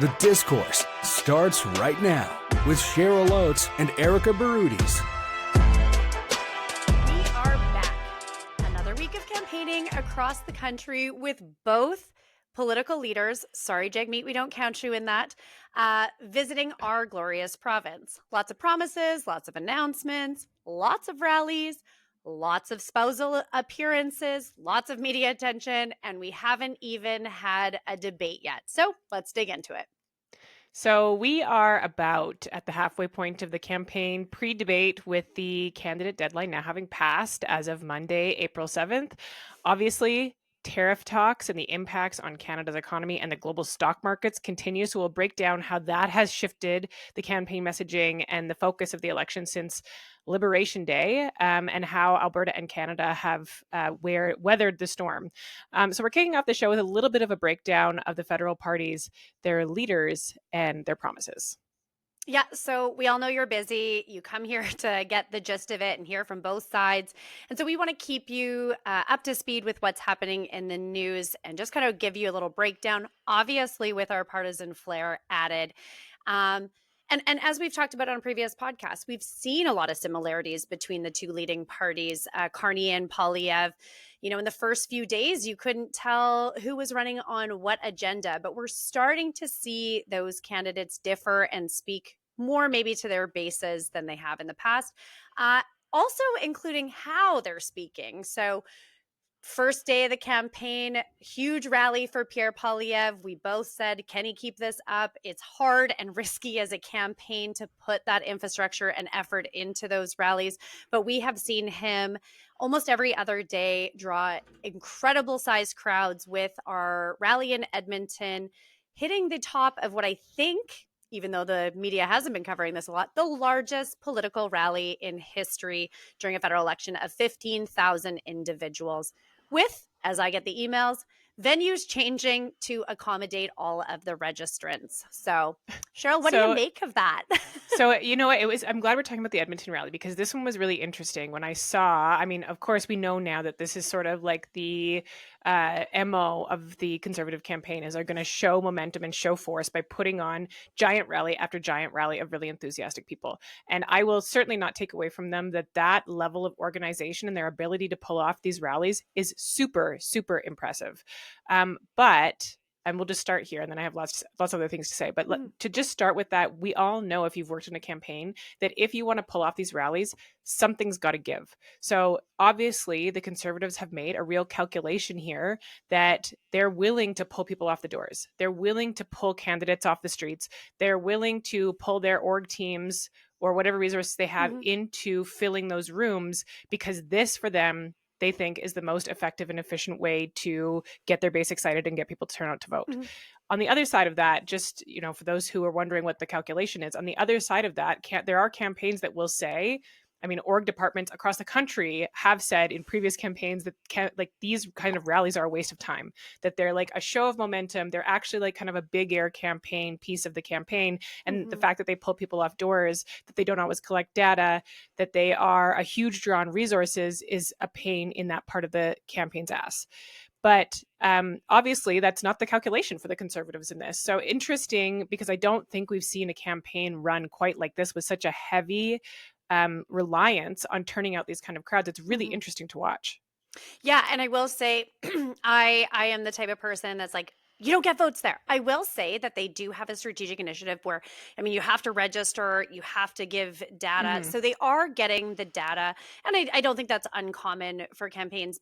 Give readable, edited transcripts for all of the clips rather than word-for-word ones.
The Discourse starts right now with Cheryl Oates and Erika Barudis. We are back. Another week of campaigning across the country with both political leaders, sorry Jagmeet, we don't count you in that, visiting our glorious province. Lots of promises, lots of announcements, lots of rallies, lots of spousal appearances, lots of media attention, and we haven't even had a debate yet. So let's dig into it. So we are about at the halfway point of the campaign pre-debate, with the candidate deadline now having passed as of Monday, April 7th. Obviously, tariff talks and the impacts on Canada's economy and the global stock markets continue. So we'll break down how that has shifted the campaign messaging and the focus of the election since Liberation Day, and how Alberta and Canada have weathered the storm. So we're kicking off the show with a little bit of a breakdown of the federal parties, their leaders, and their promises. Yeah, so we all know you're busy. You come here to get the gist of it and hear from both sides. And so we want to keep you up to speed with what's happening in the news and just kind of give you a little breakdown, obviously with our partisan flair added. And as we've talked about on previous podcasts, we've seen a lot of similarities between the two leading parties, Carney and Poilievre. You know, in the first few days, you couldn't tell who was running on what agenda, but we're starting to see those candidates differ and speak more maybe to their bases than they have in the past, also including how they're speaking. So first day of the campaign, huge rally for Pierre Poilievre. We both said, can he keep this up? It's hard and risky as a campaign to put that infrastructure and effort into those rallies. But we have seen him almost every other day draw incredible sized crowds, with our rally in Edmonton hitting the top of what I think, even though the media hasn't been covering this a lot, the largest political rally in history during a federal election of 15,000 individuals, with, as I get the emails, venues changing to accommodate all of the registrants. So, Cheryl, what do you make of that? So, you know, I'm glad we're talking about the Edmonton rally, because this one was really interesting. When I saw, I mean, of course, we know now that this is sort of like the MO of the Conservative campaign, is they're going to show momentum and show force by putting on giant rally after giant rally of really enthusiastic people. And I will certainly not take away from them that level of organization and their ability to pull off these rallies is super, super impressive. And we'll just start here, and then I have lots of other things to say. But to just start with that, we all know, if you've worked in a campaign, that if you want to pull off these rallies, something's got to give. So obviously, the Conservatives have made a real calculation here that they're willing to pull people off the doors. They're willing to pull candidates off the streets. They're willing to pull their org teams or whatever resources they have into filling those rooms, because this, for them, they think is the most effective and efficient way to get their base excited and get people to turn out to vote. On the other side of that, just, you know, for those who are wondering what the calculation is, on the other side of that, there are campaigns that will say, I mean, org departments across the country have said in previous campaigns that these kind of rallies are a waste of time, that they're like a show of momentum. They're actually like kind of a big air campaign piece of the campaign. And the fact that they pull people off doors, that they don't always collect data, that they are a huge draw on resources, is a pain in that part of the campaign's ass. But obviously, that's not the calculation for the Conservatives in this. So interesting, because I don't think we've seen a campaign run quite like this, with such a heavy reliance on turning out these kind of crowds. It's really interesting to watch. Yeah, and I will say, I am the type of person that's like, you don't get votes there. I will say that they do have a strategic initiative where, I mean, you have to register, you have to give data. So they are getting the data. And I don't think that's uncommon for campaigns,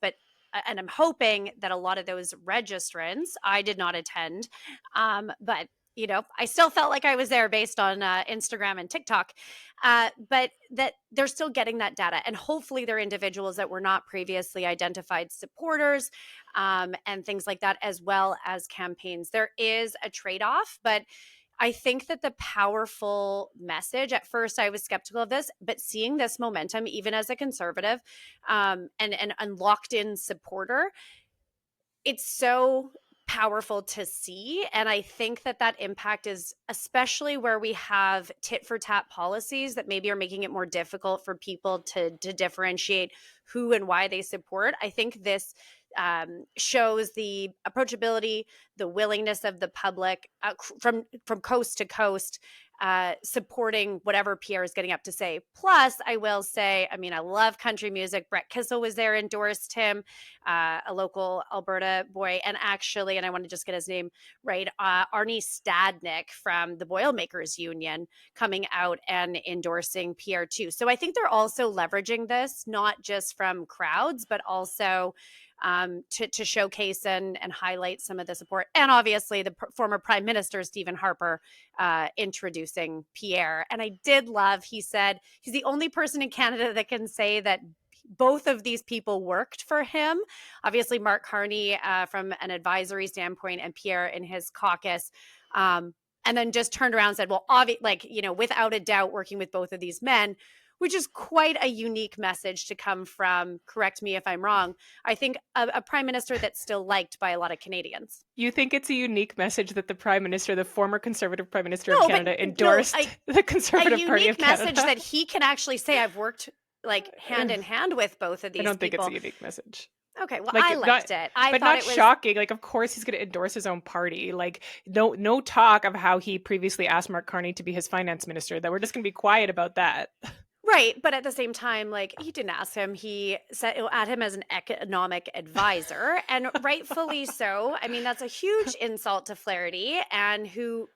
and I'm hoping that a lot of those registrants, I did not attend, but you know, I still felt like I was there based on Instagram and TikTok, but that they're still getting that data. And hopefully they're individuals that were not previously identified supporters, and things like that, as well as campaigns. There is a trade-off, but I think that the powerful message, at first I was skeptical of this, but seeing this momentum, even as a Conservative, and locked in supporter, it's so powerful to see. And I think that that impact is especially where we have tit for tat policies that maybe are making it more difficult for people to differentiate who and why they support. I think this shows the approachability, the willingness of the public from coast to coast, supporting whatever Pierre is getting up to say. Plus, I will say, I mean, I love country music. Brett Kissel was there, endorsed him, a local Alberta boy. And actually, and I want to just get his name right, Arnie Stadnick from the Boilermakers Union coming out and endorsing Pierre too. So I think they're also leveraging this, not just from crowds, but also to showcase and highlight some of the support. And obviously the former Prime Minister, Stephen Harper, introducing Pierre. And I did love, he said, he's the only person in Canada that can say that both of these people worked for him. Obviously, Mark Carney from an advisory standpoint and Pierre in his caucus. And then just turned around and said, well, without a doubt, working with both of these men, which is quite a unique message to come from, correct me if I'm wrong, I think a prime minister that's still liked by a lot of Canadians. You think it's a unique message that the prime minister, the former conservative prime minister of Canada, endorsed the Conservative Party of Canada? A unique message that he can actually say, I've worked hand in hand with both of these people. I don't think it's a unique message. Okay, well, I liked it. But not shocking. Like, of course, he's going to endorse his own party. Like, no talk of how he previously asked Mark Carney to be his finance minister. That we're just going to be quiet about that. Right. But at the same time, like, he didn't ask him. He said he'll add him as an economic advisor, and rightfully so. I mean, that's a huge insult to Flaherty, and who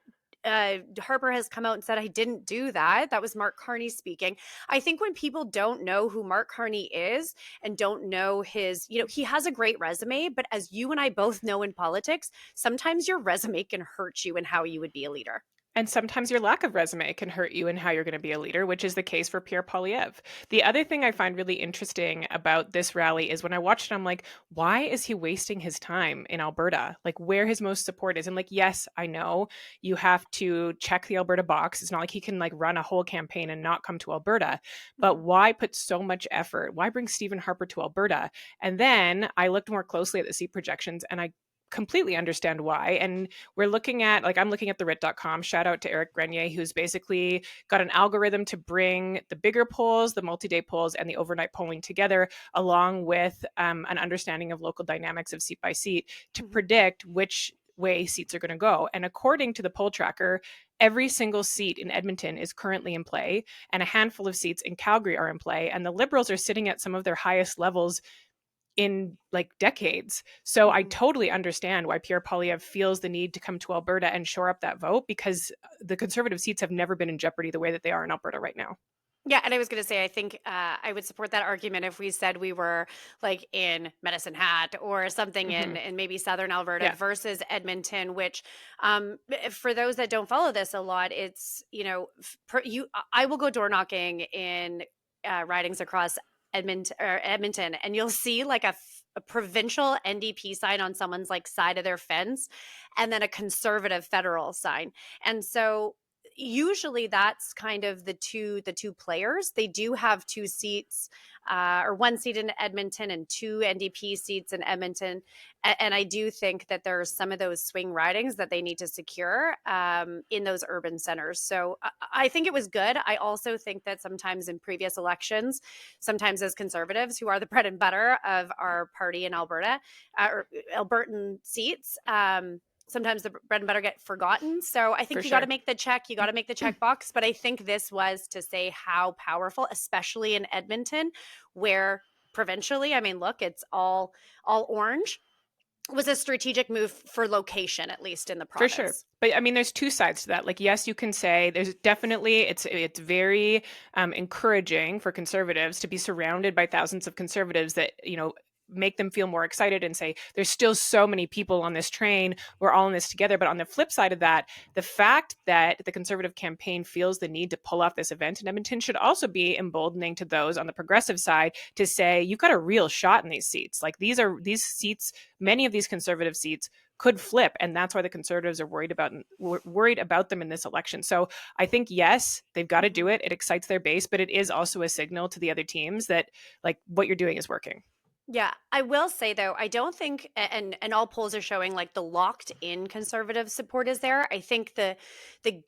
Harper has come out and said, I didn't do that. That was Mark Carney speaking. I think when people don't know who Mark Carney is and don't know his, he has a great resume, but as you and I both know in politics, sometimes your resume can hurt you in how you would be a leader. And sometimes your lack of resume can hurt you in how you're going to be a leader, which is the case for Pierre Poilievre. The other thing I find really interesting about this rally is when I watched it, I'm like, why is he wasting his time in Alberta? Like, where his most support is. And like, yes, I know you have to check the Alberta box. It's not like he can like run a whole campaign and not come to Alberta. But why put so much effort? Why bring Stephen Harper to Alberta? And then I looked more closely at the seat projections, and I completely understand why. And we're looking at, like, I'm looking at the Writ.com, shout out to Eric Grenier, who's basically got an algorithm to bring the bigger polls, the multi-day polls, and the overnight polling together, along with an understanding of local dynamics of seat by seat to predict which way seats are going to go. And according to the poll tracker, every single seat in Edmonton is currently in play, and a handful of seats in Calgary are in play. And the Liberals are sitting at some of their highest levels in like decades. So I totally understand why Pierre Poilievre feels the need to come to Alberta and shore up that vote, because the Conservative seats have never been in jeopardy the way that they are in Alberta right now. Yeah, and I was going to say, I think I would support that argument if we said we were like in Medicine Hat or something in maybe Southern Alberta versus Edmonton, which for those that don't follow this a lot, it's, I will go door knocking in ridings across Edmonton, and you'll see like a provincial NDP sign on someone's like side of their fence, and then a conservative federal sign. And so usually that's kind of the two players. They do have two seats or one seat in Edmonton and two NDP seats in Edmonton. And I do think that there's some of those swing ridings that they need to secure in those urban centers. So I think it was good. I also think that sometimes in previous elections, sometimes as Conservatives, who are the bread and butter of our party in Alberta, or Albertan seats, sometimes the bread and butter get forgotten. So I think you got to make the check. You got to make the check box. But I think this was to say how powerful, especially in Edmonton, where provincially, I mean, look, it's all orange, was a strategic move for location, at least in the province. For sure. But I mean, there's two sides to that. Like, yes, you can say there's definitely, it's very encouraging for Conservatives to be surrounded by thousands of Conservatives that, make them feel more excited and say, there's still so many people on this train. We're all in this together. But on the flip side of that, the fact that the Conservative campaign feels the need to pull off this event in Edmonton should also be emboldening to those on the Progressive side to say, you've got a real shot in these seats. Like, these seats, many of these Conservative seats could flip. And that's why the Conservatives are worried about them in this election. So I think, yes, they've got to do it. It excites their base, but it is also a signal to the other teams that like what you're doing is working. Yeah, I will say though, I don't think, and all polls are showing like the locked in conservative support is there. I think the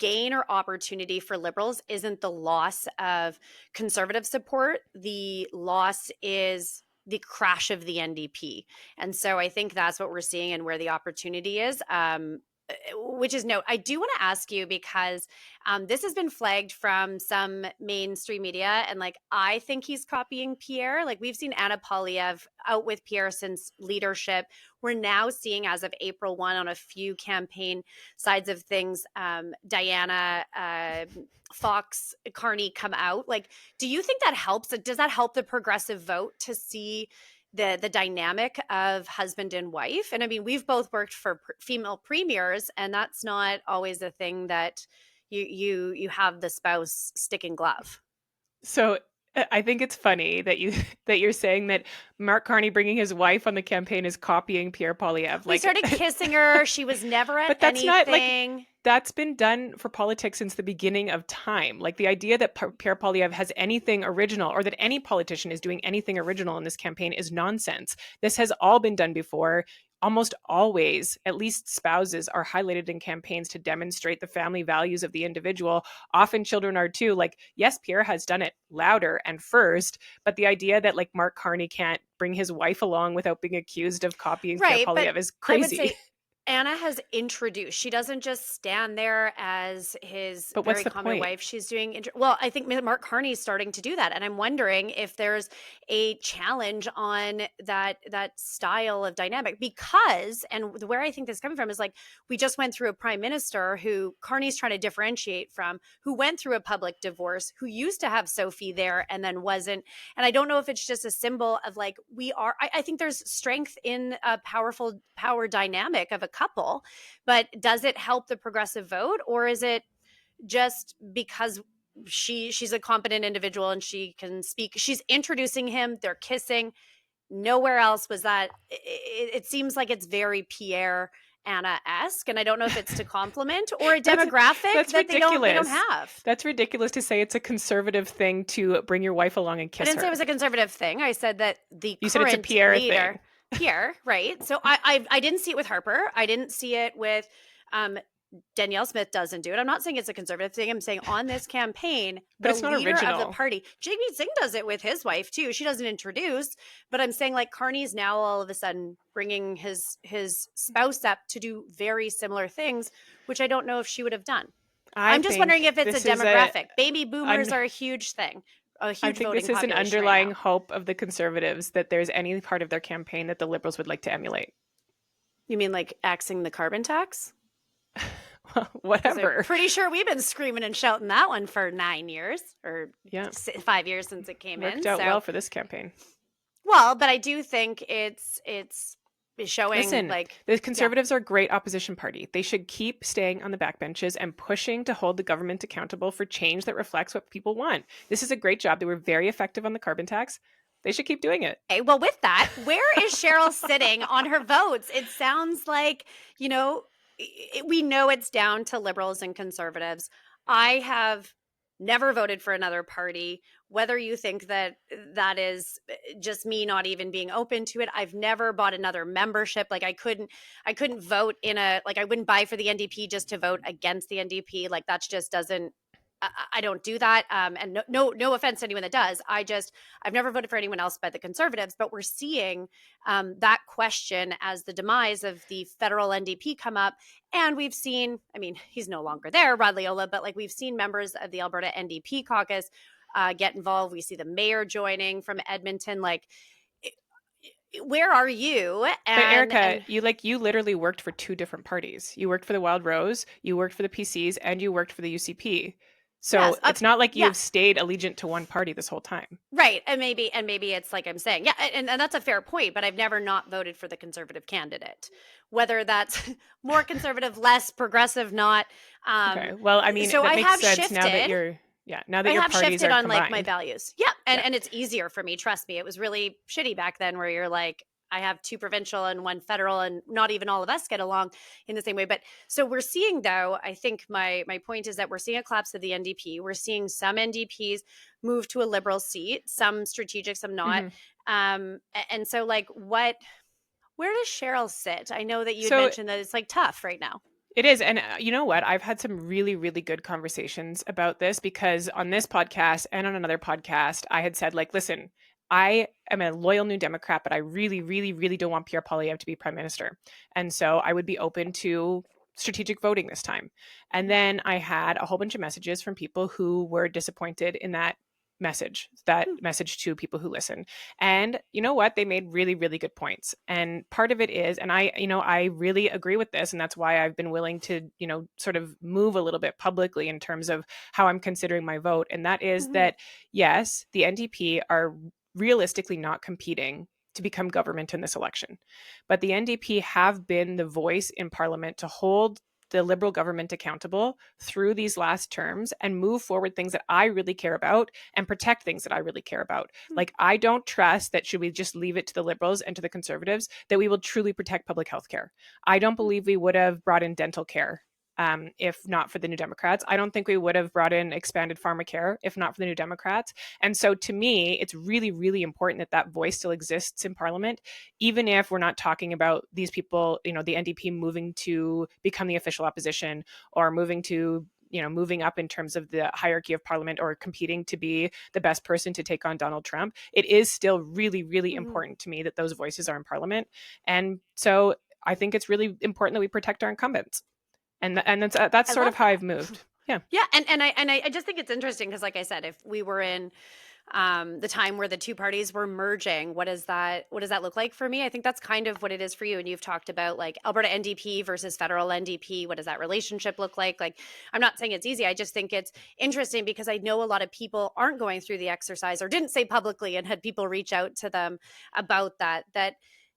gain or opportunity for liberals isn't the loss of conservative support. The loss is the crash of the NDP, and so I think that's what we're seeing and where the opportunity is. Which is no, I do want to ask you because this has been flagged from some mainstream media, and like I think he's copying Pierre. Like we've seen Anna Polyev out with Pierre since leadership. We're now seeing, as of April 1, on a few campaign sides of things, Diana, Fox, Carney come out. Like, do you think that helps? Does that help the progressive vote to see the dynamic of husband and wife? And I mean, we've both worked for female premiers, and that's not always a thing that you have the spouse stick and glove. So I think it's funny that you're saying that Mark Carney bringing his wife on the campaign is copying Pierre Poilievre. We started kissing her. She was never at but that's not like anything. that's been done for politics since the beginning of time. Like the idea that Pierre Poilievre has anything original or that any politician is doing anything original in this campaign is nonsense. This has all been done before. Almost always, at least spouses are highlighted in campaigns to demonstrate the family values of the individual. Often children are too. Like, yes, Pierre has done it louder and first, but the idea that like Mark Carney can't bring his wife along without being accused of copying Pierre Poilievre is crazy. I would say Anna has introduced. She doesn't just stand there as his But very what's the common point? wife. She's doing well. I think Mark Carney is starting to do that, and I'm wondering if there's a challenge on that style of dynamic. Because, and where I think this is coming from is like we just went through a prime minister who Carney's trying to differentiate from, who went through a public divorce, who used to have Sophie there and then wasn't. And I don't know if it's just a symbol of like we are. I think there's strength in a powerful power dynamic of a couple, but does it help the progressive vote, or is it just because she's a competent individual and she can speak? She's introducing him, they're kissing. Nowhere else was that. It seems like it's very Pierre Anna-esque, and I don't know if it's to compliment or a demographic that's that they don't have. That's ridiculous to say it's a conservative thing to bring your wife along and kiss her. I didn't say it was a conservative thing. I said that you said it's a Pierre leader, thing. Pierre, right? So I didn't see it with Harper. I didn't see it with Danielle Smith doesn't do it. I'm not saying it's a conservative thing. I'm saying on this campaign, but it's not leader original. of the party, Jagmeet Singh does it with his wife too. She doesn't introduce, but I'm saying like Carney's now all of a sudden bringing his spouse up to do very similar things, which I don't know if she would have done. I'm just wondering if it's a demographic. Baby boomers are a huge thing. I think this is an underlying hope of the Conservatives that there's any part of their campaign that the Liberals would like to emulate. You mean like axing the carbon tax? Well, whatever. I'm pretty sure we've been screaming and shouting that one for 9 years or 5 years since it came in. Worked out well for this campaign. Well, but I do think it's showing. Listen, like the Conservatives are a great opposition party. They should keep staying on the backbenches and pushing to hold the government accountable for change that reflects what people want. This is a great job. They were very effective on the carbon tax. They should keep doing it. Okay, well, with that, where is Cheryl sitting on her votes? It sounds like, we know it's down to Liberals and Conservatives. I have never voted for another party. Whether you think that is just me not even being open to it, I've never bought another membership. Like I couldn't vote I wouldn't buy for the NDP just to vote against the NDP. Like that's just doesn't. I don't do that. And no offense to anyone that does. I've never voted for anyone else but the Conservatives, but we're seeing that question as the demise of the federal NDP come up. And we've seen, he's no longer there, Rod Leola, but like we've seen members of the Alberta NDP caucus get involved. We see the mayor joining from Edmonton. Like, where are you? But Erika, you literally worked for two different parties. You worked for the Wild Rose, you worked for the PCs, and you worked for the UCP. So yes, it's not like you've stayed allegiant to one party this whole time. Right. And maybe it's like I'm saying. Yeah, and that's a fair point, but I've never not voted for the Conservative candidate. Whether that's more conservative, less progressive, not. Okay. Well, so that makes sense shifted, now that you're now that your parties are combined. Like my values. Yeah. And it's easier for me. Trust me. It was really shitty back then where you're like, I have two provincial and one federal, and not even all of us get along in the same way. But so we're seeing, though, I think my point is that we're seeing a collapse of the NDP. We're seeing some NDPs move to a Liberal seat, some strategic, some not. And so like where does Cheryl sit? I know that you had So mentioned that it's like tough right now. it is. And you know what? I've had some really, really good conversations about this because on this podcast and on another podcast, I had said, like, listen, I am a loyal New Democrat, but I really, really, really don't want Pierre Poilievre to be prime minister. And so I would be open to strategic voting this time. And then I had a whole bunch of messages from people who were disappointed in that message to people who listen. And you know what? They made really, really good points. And part of it is, and I really agree with this. And that's why I've been willing to, sort of move a little bit publicly in terms of how I'm considering my vote. And that is Mhm. that, yes, the NDP are realistically not competing to become government in this election. But the NDP have been the voice in Parliament to hold the Liberal government accountable through these last terms and move forward things that I really care about and protect things that I really care about. Like, I don't trust that should we just leave it to the Liberals and to the Conservatives, that we will truly protect public health care. I don't believe we would have brought in dental care if not for the New Democrats. I don't think we would have brought in expanded pharmacare if not for the New Democrats. And so to me, it's really, really important that that voice still exists in Parliament, even if we're not talking about these people, the NDP moving to become the official opposition or moving up in terms of the hierarchy of Parliament or competing to be the best person to take on Donald Trump. It is still really, really important to me that those voices are in Parliament. And so I think it's really important that we protect our incumbents. And that's I sort love of how that. I've moved. Yeah. Yeah, and I just think it's interesting because, like I said, if we were in the time where the two parties were merging, what does that look like for me? I think that's kind of what it is for you. And you've talked about like Alberta NDP versus federal NDP. What does that relationship look like? Like, I'm not saying it's easy. I just think it's interesting because I know a lot of people aren't going through the exercise or didn't say publicly and had people reach out to them about that.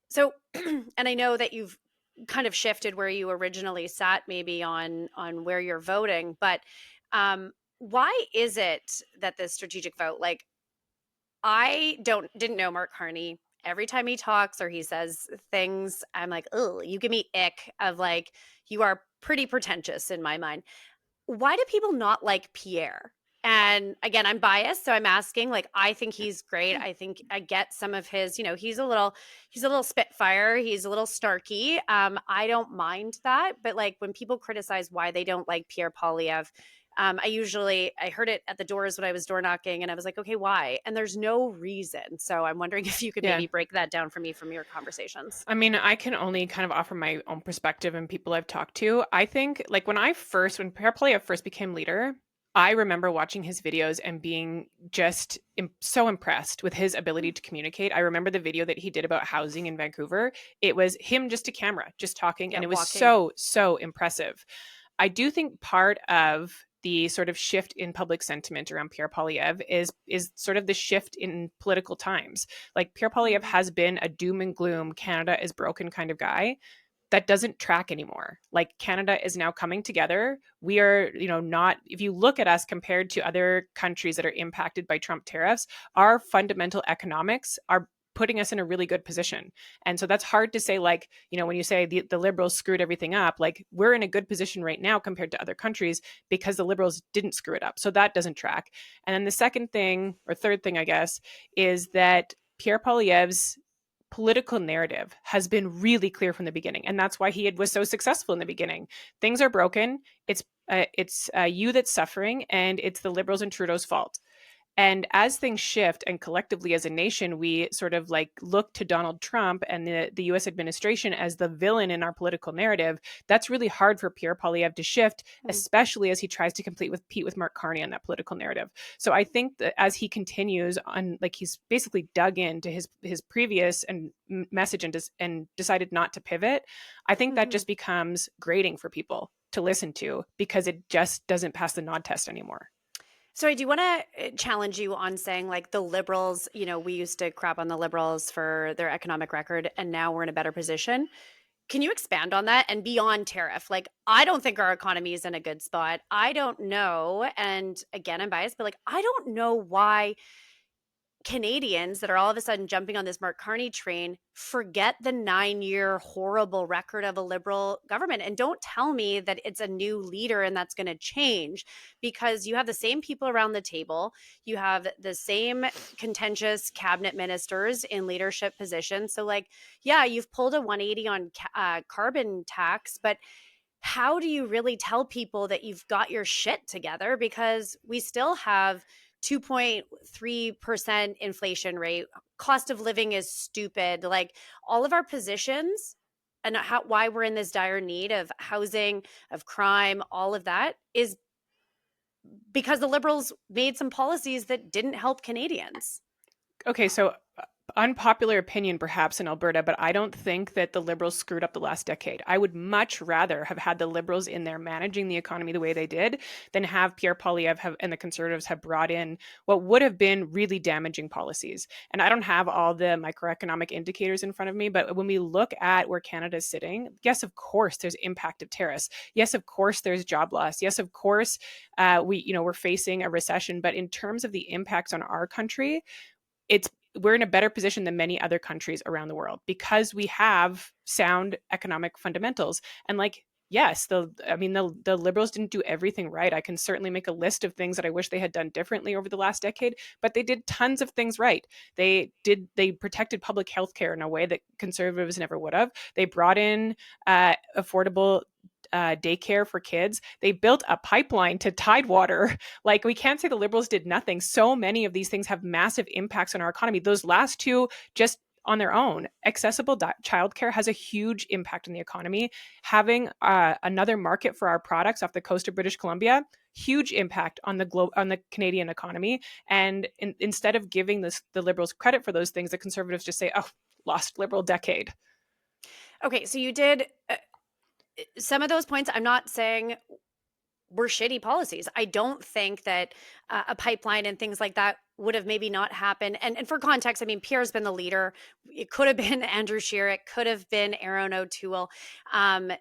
So, and I know that you've kind of shifted where you originally sat maybe on where you're voting, but why is it that this strategic vote, like, I didn't know Mark Carney. Every time he talks or he says things, I'm like, oh, you give me ick of like, you are pretty pretentious in my mind. Why do people not like Pierre? And again, I'm biased, so I'm asking. Like, I think he's great. I think I get some of his. He's a little spitfire. He's a little snarky. I don't mind that, but like when people criticize why they don't like Pierre Poilievre, I heard it at the doors when I was door knocking, and I was like, okay, why? And there's no reason. So I'm wondering if you could Yeah. maybe break that down for me from your conversations. I mean, I can only kind of offer my own perspective and people I've talked to. I think, like, when Pierre Poilievre first became leader, I remember watching his videos and being just so impressed with his ability to communicate. I remember the video that he did about housing in Vancouver. It was him just to camera, just talking, Yeah, and it was walking. so impressive. I do think part of the sort of shift in public sentiment around Pierre Poilievre is sort of the shift in political times. Like, Pierre Poilievre Mhm. has been a doom and gloom, Canada is broken kind of guy. That doesn't track anymore. Like, Canada is now coming together. We are, not, if you look at us compared to other countries that are impacted by Trump tariffs, our fundamental economics are putting us in a really good position. And so that's hard to say, like, when you say the Liberals screwed everything up, like, we're in a good position right now compared to other countries because the Liberals didn't screw it up. So that doesn't track. And then the second thing, or third thing, I guess, is that Pierre Poilievre's political narrative has been really clear from the beginning, and that's why was so successful in the beginning. Things are broken. It's you that's suffering, and it's the Liberals and Trudeau's fault. And as things shift and collectively as a nation, we sort of like look to Donald Trump and the US administration as the villain in our political narrative. That's really hard for Pierre Poilievre to shift, Mm. especially as he tries to compete with Mark Carney on that political narrative. So I think that as he continues on, like, he's basically dug into his previous message and decided not to pivot, I think that Mhm. just becomes grating for people to listen to because it just doesn't pass the nod test anymore. So I do want to challenge you on saying, like, the liberals, we used to crap on the liberals for their economic record and now we're in a better position. Can you expand on that and beyond tariff? Like, I don't think our economy is in a good spot. I don't know. And again, I'm biased, but like, I don't know why Canadians that are all of a sudden jumping on this Mark Carney train forget the 9-year horrible record of a Liberal government. And don't tell me that it's a new leader and that's going to change, because you have the same people around the table. You have the same contentious cabinet ministers in leadership positions. So, like, yeah, you've pulled a 180 on carbon tax, but how do you really tell people that you've got your shit together? Because we still have 2.3% inflation rate. Cost of living is stupid. Like, all of our positions and why we're in this dire need of housing, of crime, all of that is because the Liberals made some policies that didn't help Canadians. Okay, so unpopular opinion perhaps in Alberta, but I don't think that the Liberals screwed up the last decade. I would much rather have had the Liberals in there managing the economy the way they did than have Pierre Poilievre and the Conservatives have brought in what would have been really damaging policies. And I don't have all the microeconomic indicators in front of me, but when we look at where Canada is sitting, yes, of course, there's impact of tariffs. Yes, of course, there's job loss. Yes, of course, we're facing a recession. But in terms of the impacts on our country, we're in a better position than many other countries around the world because we have sound economic fundamentals. And like, yes, the Liberals didn't do everything right. I can certainly make a list of things that I wish they had done differently over the last decade, but they did tons of things right. They protected public health care in a way that Conservatives never would have. They brought in affordable daycare for kids. They built a pipeline to Tidewater. Like, we can't say the Liberals did nothing. So many of these things have massive impacts on our economy. Those last two, just on their own, accessible childcare has a huge impact on the economy. Having another market for our products off the coast of British Columbia, huge impact on the Canadian economy. And instead of giving the Liberals credit for those things, the Conservatives just say, "Oh, lost Liberal decade." Okay, so you did some of those points. I'm not saying were shitty policies. I don't think that a pipeline and things like that would have maybe not happened. And for context, I mean, Pierre's been the leader. It could have been Andrew Scheer. It could have been Aaron O'Toole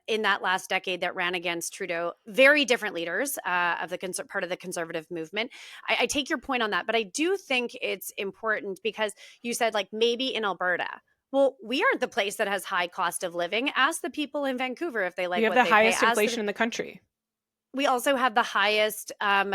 in that last decade that ran against Trudeau. Very different leaders of the part of the Conservative movement. I take your point on that, but I do think it's important because you said, like, maybe in Alberta. Well, we aren't the place that has high cost of living. Ask the people in Vancouver if they like what they pay. We have the highest inflation in the country. We also have the highest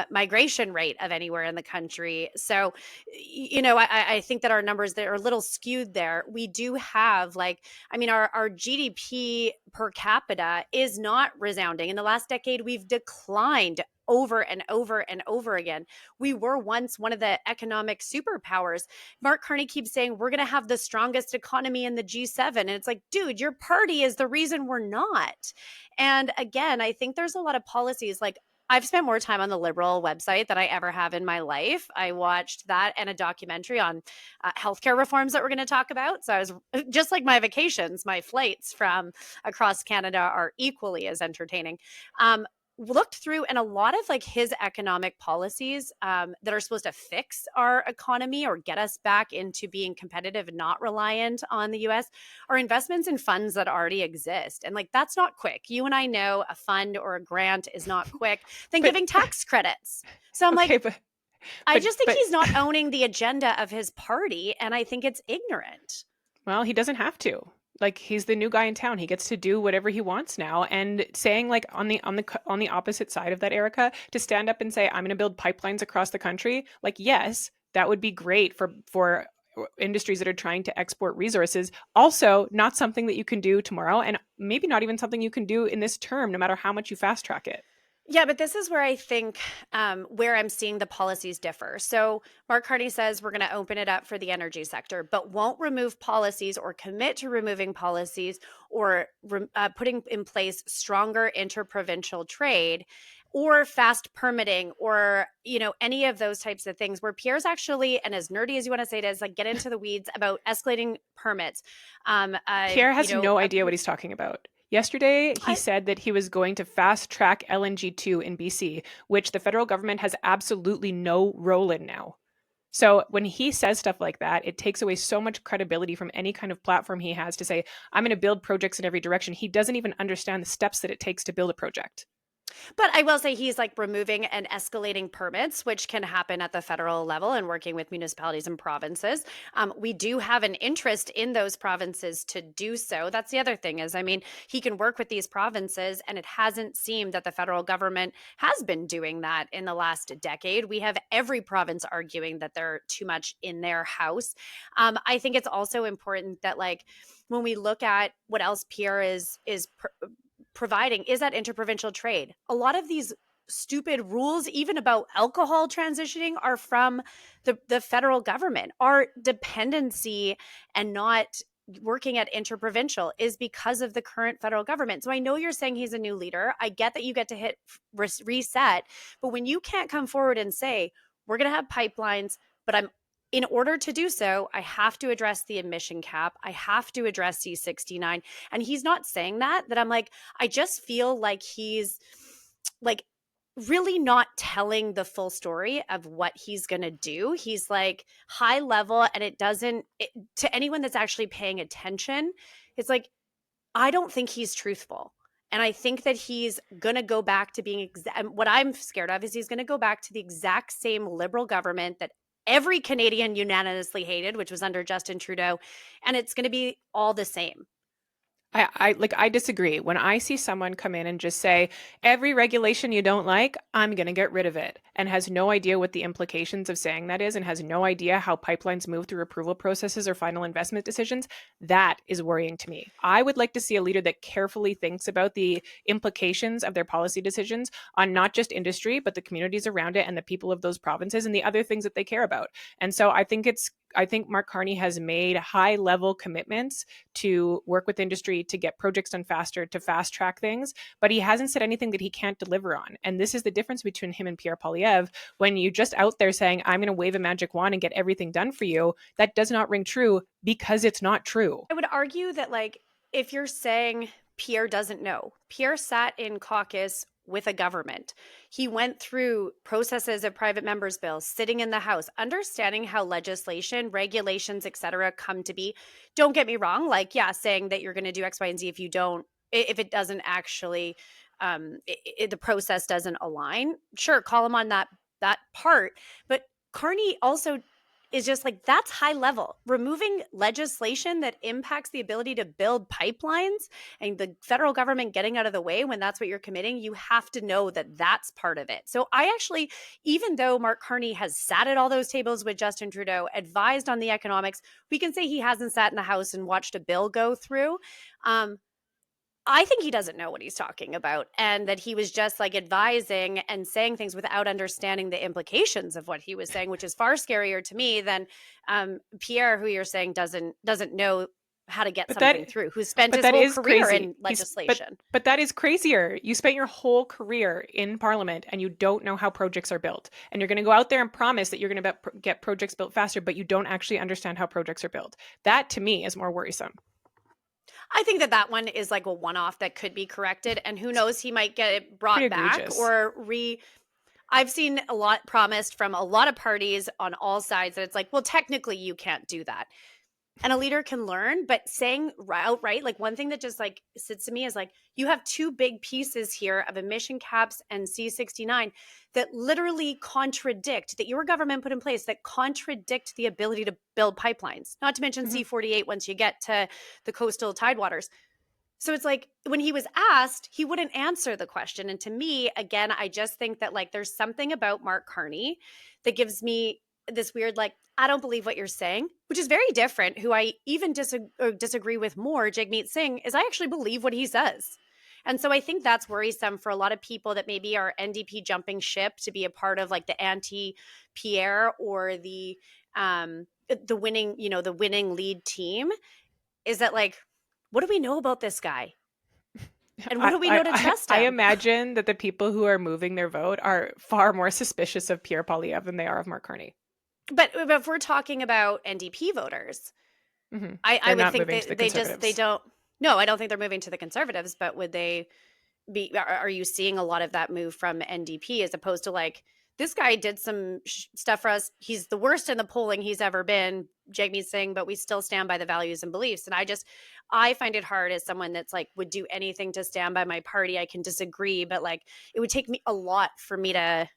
migration rate of anywhere in the country. So, I think that our numbers that are a little skewed there. We do have, our GDP per capita is not resounding. In the last decade, we've declined over and over and over again. We were once one of the economic superpowers. Mark Carney keeps saying we're going to have the strongest economy in the G7. And it's like, dude, your party is the reason we're not. And again, I think there's a lot of policies. Like, I've spent more time on the Liberal website than I ever have in my life. I watched that and a documentary on healthcare reforms that we're going to talk about. So I was just like my vacations, my flights from across Canada are equally as entertaining. Looked through, and a lot of like his economic policies that are supposed to fix our economy or get us back into being competitive and not reliant on the US are investments in funds that already exist. And like, that's not quick. You and I know a fund or a grant is not quick than giving tax credits. So I'm I just think he's not owning the agenda of his party, and I think it's ignorant. Well, he doesn't have to. Like, he's the new guy in town. He gets to do whatever he wants now. And saying, like, on the opposite side of that, Erika, to stand up and say, I'm going to build pipelines across the country. Like, yes, that would be great for industries that are trying to export resources. Also, not something that you can do tomorrow, and maybe not even something you can do in this term, no matter how much you fast track it. Yeah, but this is where I think where I'm seeing the policies differ. So Mark Carney says we're going to open it up for the energy sector, but won't remove policies or commit to removing policies or putting in place stronger interprovincial trade or fast permitting or, any of those types of things where Pierre's actually, and as nerdy as you want to say it is, like, get into the weeds about escalating permits. Pierre has no idea what he's talking about. Yesterday, he said that he was going to fast track LNG2 in BC, which the federal government has absolutely no role in now. So when he says stuff like that, it takes away so much credibility from any kind of platform he has to say, I'm going to build projects in every direction. He doesn't even understand the steps that it takes to build a project. But I will say he's like removing and escalating permits, which can happen at the federal level and working with municipalities and provinces. We do have an interest in those provinces to do so. That's the other thing is, I mean, he can work with these provinces, and it hasn't seemed that the federal government has been doing that in the last decade. We have every province arguing that they're too much in their house. I think it's also important that, like, when we look at what else Pierre is providing is that interprovincial trade. A lot of these stupid rules, even about alcohol transitioning, are from the federal government. Our dependency and not working at interprovincial is because of the current federal government. So I know you're saying he's a new leader. I get that you get to hit reset, but when you can't come forward and say, we're going to have pipelines, but in order to do so, I have to address the emission cap. I have to address C69. And he's not saying that I'm like, I just feel like he's like really not telling the full story of what he's going to do. He's like high level, and to anyone that's actually paying attention, it's like, I don't think he's truthful. And I think that he's going to go back to being what I'm scared of is he's going to go back to the exact same Liberal government that every Canadian unanimously hated, which was under Justin Trudeau. And it's going to be all the same. I disagree. When I see someone come in and just say, every regulation you don't like, I'm going to get rid of it, and has no idea what the implications of saying that is, and has no idea how pipelines move through approval processes or final investment decisions, that is worrying to me. I would like to see a leader that carefully thinks about the implications of their policy decisions on not just industry, but the communities around it and the people of those provinces and the other things that they care about. And so I think Mark Carney has made high level commitments to work with industry to get projects done faster, to fast track things, but he hasn't said anything that he can't deliver on. And this is the difference between him and Pierre Poilievre. When you're just out there saying, I'm going to wave a magic wand and get everything done for you, that does not ring true because it's not true. I would argue that, like, if you're saying Pierre doesn't know, Pierre sat in caucus with a government. He went through processes of private members' bills, sitting in the House, understanding how legislation, regulations, etc., come to be. Don't get me wrong, like, yeah, saying that you're going to do X, Y, and Z if it doesn't actually, the process doesn't align. Sure, call him on that part. But Carney also is just like, that's high level. Removing legislation that impacts the ability to build pipelines and the federal government getting out of the way when that's what you're committing, you have to know that that's part of it. So I actually, even though Mark Carney has sat at all those tables with Justin Trudeau, advised on the economics, we can say he hasn't sat in the House and watched a bill go through. I think he doesn't know what he's talking about, and that he was just like advising and saying things without understanding the implications of what he was saying, which is far scarier to me than Pierre, who you're saying doesn't know how to get something through, who spent his whole career in legislation. But that is crazier. You spent your whole career in Parliament and you don't know how projects are built. And you're going to go out there and promise that you're going to get projects built faster, but you don't actually understand how projects are built. That, to me, is more worrisome. I think that one is like a one-off that could be corrected, and who knows, he might get it brought back or I've seen a lot promised from a lot of parties on all sides that it's like, well, technically you can't do that. And a leader can learn, but saying outright, like, one thing that just like sits to me is like, you have two big pieces here of emission caps and C69 that literally contradict, that your government put in place, that contradict the ability to build pipelines, not to mention C48 once you get to the coastal tidewaters. So it's like, when he was asked, he wouldn't answer the question. And to me, again, I just think that, like, there's something about Mark Carney that gives me this weird, like, I don't believe what you're saying, which is very different. Who I even disagree with more, Jagmeet Singh, is I actually believe what he says. And so I think that's worrisome for a lot of people that maybe are NDP jumping ship to be a part of, like, the anti-Pierre or the winning, the winning lead team, is that, like, what do we know about this guy? And what do we know to trust him? I imagine that the people who are moving their vote are far more suspicious of Pierre Poilievre than they are of Mark Carney. But if we're talking about NDP voters, I would think they don't. No, I don't think they're moving to the Conservatives. But would they be? Are you seeing a lot of that move from NDP as opposed to, like, this guy did some stuff for us. He's the worst in the polling he's ever been, Jagmeet Singh, but we still stand by the values and beliefs. And I find it hard as someone that's like would do anything to stand by my party. I can disagree, but like it would take me a lot for me to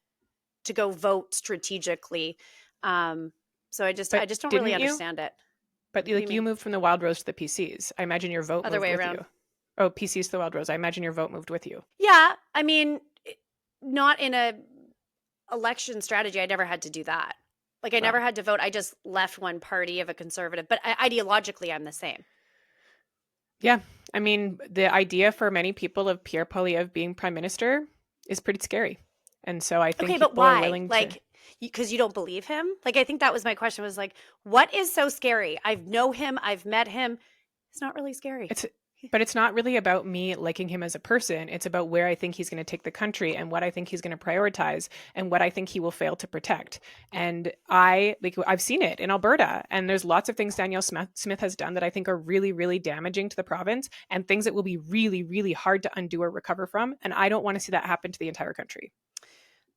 go vote strategically. So I just don't really didn't you? understand it. But What do like you mean? moved from the Wild Rose to the PCs. I imagine your vote Other moved way with around. you. Oh, PCs to the Wild Rose. I imagine your vote moved with you. Yeah, I mean, not in a election strategy. I never had to do that. Like I never had to vote. I just left one party of a conservative, but ideologically I'm the same. Yeah. I mean, the idea for many people of Pierre Poilievre being prime minister is pretty scary. And so I think Okay, but people are why? willing to. Like, because you don't believe him? Like, I think that was my question was like, what is so scary? I know him. I've met him. It's not really scary. But it's not really about me liking him as a person. It's about where I think he's going to take the country and what I think he's going to prioritize and what I think he will fail to protect. And I've seen it in Alberta, and there's lots of things Danielle Smith has done that I think are really, really damaging to the province and things that will be really, really hard to undo or recover from. And I don't want to see that happen to the entire country.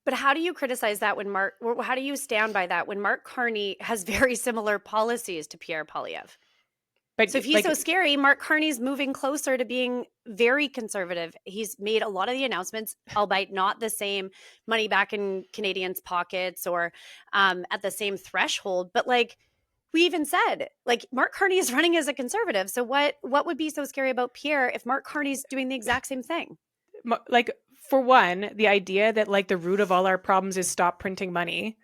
But how do you criticize that how do you stand by that when Mark Carney has very similar policies to Pierre Poilievre? But so if he's so scary, Mark Carney's moving closer to being very conservative. He's made a lot of the announcements, albeit not the same money back in Canadians' pockets or at the same threshold. But like we even said, like Mark Carney is running as a conservative. So what would be so scary about Pierre if Mark Carney's doing the exact same thing? Like, for one, the idea that like the root of all our problems is stop printing money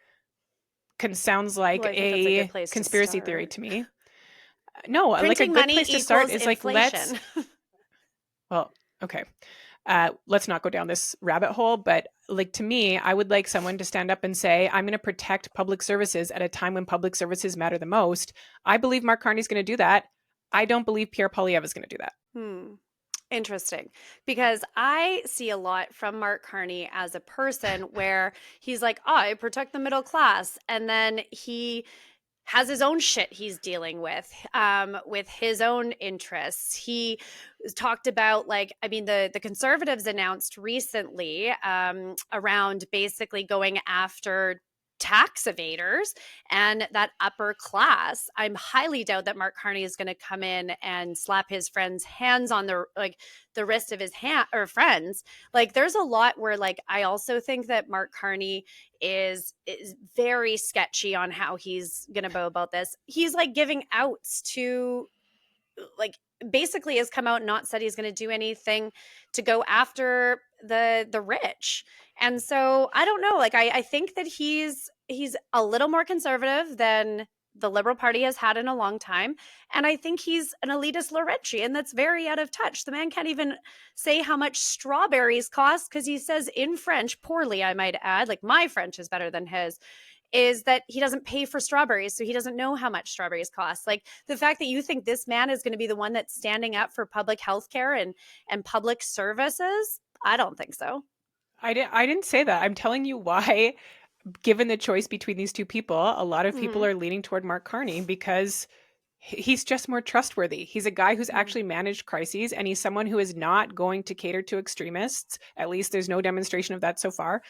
sounds like a conspiracy theory to me. No, printing like a good place to start is like, inflation. Okay. Let's not go down this rabbit hole, but like to me, I would like someone to stand up and say, I'm going to protect public services at a time when public services matter the most. I believe Mark Carney's going to do that. I don't believe Pierre Poilievre is going to do that. Interesting, because I see a lot from Mark Carney as a person where he's like, I protect the middle class. And then he has his own shit he's dealing with his own interests. He talked about the Conservatives announced recently around basically going after tax evaders and that upper class. I'm highly doubt that Mark Carney is going to come in and slap his friends' hands on the wrist of his hand or friends. Like there's a lot where like I also think that Mark Carney is very sketchy on how he's going to go about this. He's like giving outs to like basically has come out and not said he's going to do anything to go after the rich. And so I don't know, like I think that he's a little more conservative than the Liberal Party has had in a long time. And I think he's an elitist Laurentian that's very out of touch. The man can't even say how much strawberries cost because he says in French, poorly I might add, like my French is better than his, is that he doesn't pay for strawberries, so he doesn't know how much strawberries cost. Like the fact that you think this man is going to be the one that's standing up for public health care and public services, I don't think so. I didn't say that. I'm telling you why, given the choice between these two people, a lot of people are leaning toward Mark Carney because he's just more trustworthy. He's a guy who's actually managed crises, and he's someone who is not going to cater to extremists. At least there's no demonstration of that so far.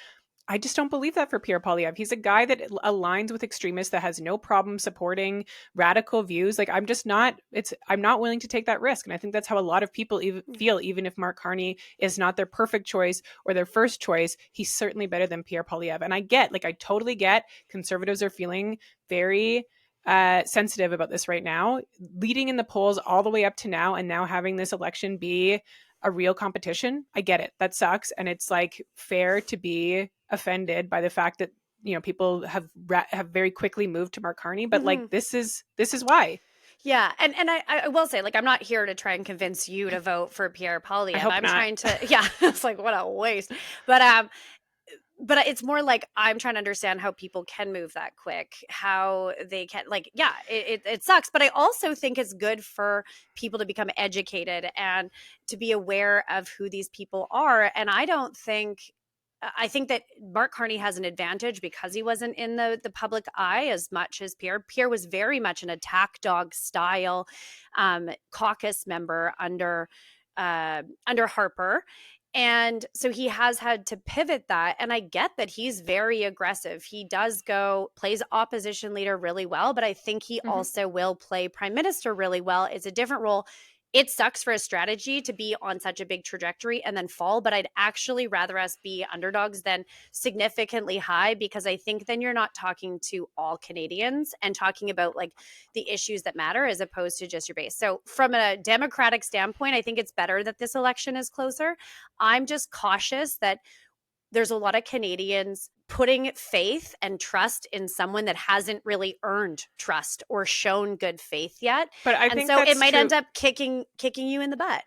I just don't believe that for Pierre Poilievre. He's a guy that aligns with extremists, that has no problem supporting radical views. Like I'm not willing to take that risk. And I think that's how a lot of people feel, even if Mark Carney is not their perfect choice or their first choice, he's certainly better than Pierre Poilievre. And I totally get conservatives are feeling very sensitive about this right now, leading in the polls all the way up to now, and now having this election be a real competition. I get it. That sucks. And it's like fair to be offended by the fact that, you know, people have very quickly moved to Mark Carney, but like, this is why. Yeah. And I will say, like, I'm not here to try and convince you to vote for Pierre Poilievre. I'm not. trying to, it's like, what a waste. But it's more like I'm trying to understand how people can move that quick, how they can it sucks. But I also think it's good for people to become educated and to be aware of who these people are. And I think that Mark Carney has an advantage because he wasn't in the public eye as much as Pierre. Pierre was very much an attack dog style caucus member under Harper. And so he has had to pivot that. And I get that he's very aggressive. He plays opposition leader really well, but I think he also will play prime minister really well. It's a different role. it sucks for a strategy to be on such a big trajectory and then fall, but I'd actually rather us be underdogs than significantly high, because I think then you're not talking to all Canadians and talking about like the issues that matter as opposed to just your base. So from a Democratic standpoint, I think it's better that this election is closer. I'm just cautious that there's a lot of Canadians putting faith and trust in someone that hasn't really earned trust or shown good faith yet. But I And think so it that's might true. end up kicking you in the butt.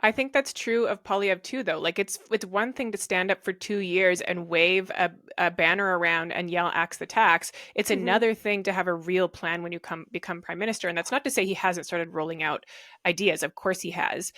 I think that's true of Polyev too, though. Like it's one thing to stand up for 2 years and wave a banner around and yell "axe the tax." It's another thing to have a real plan when you become prime minister. And that's not to say he hasn't started rolling out ideas. Of course he has.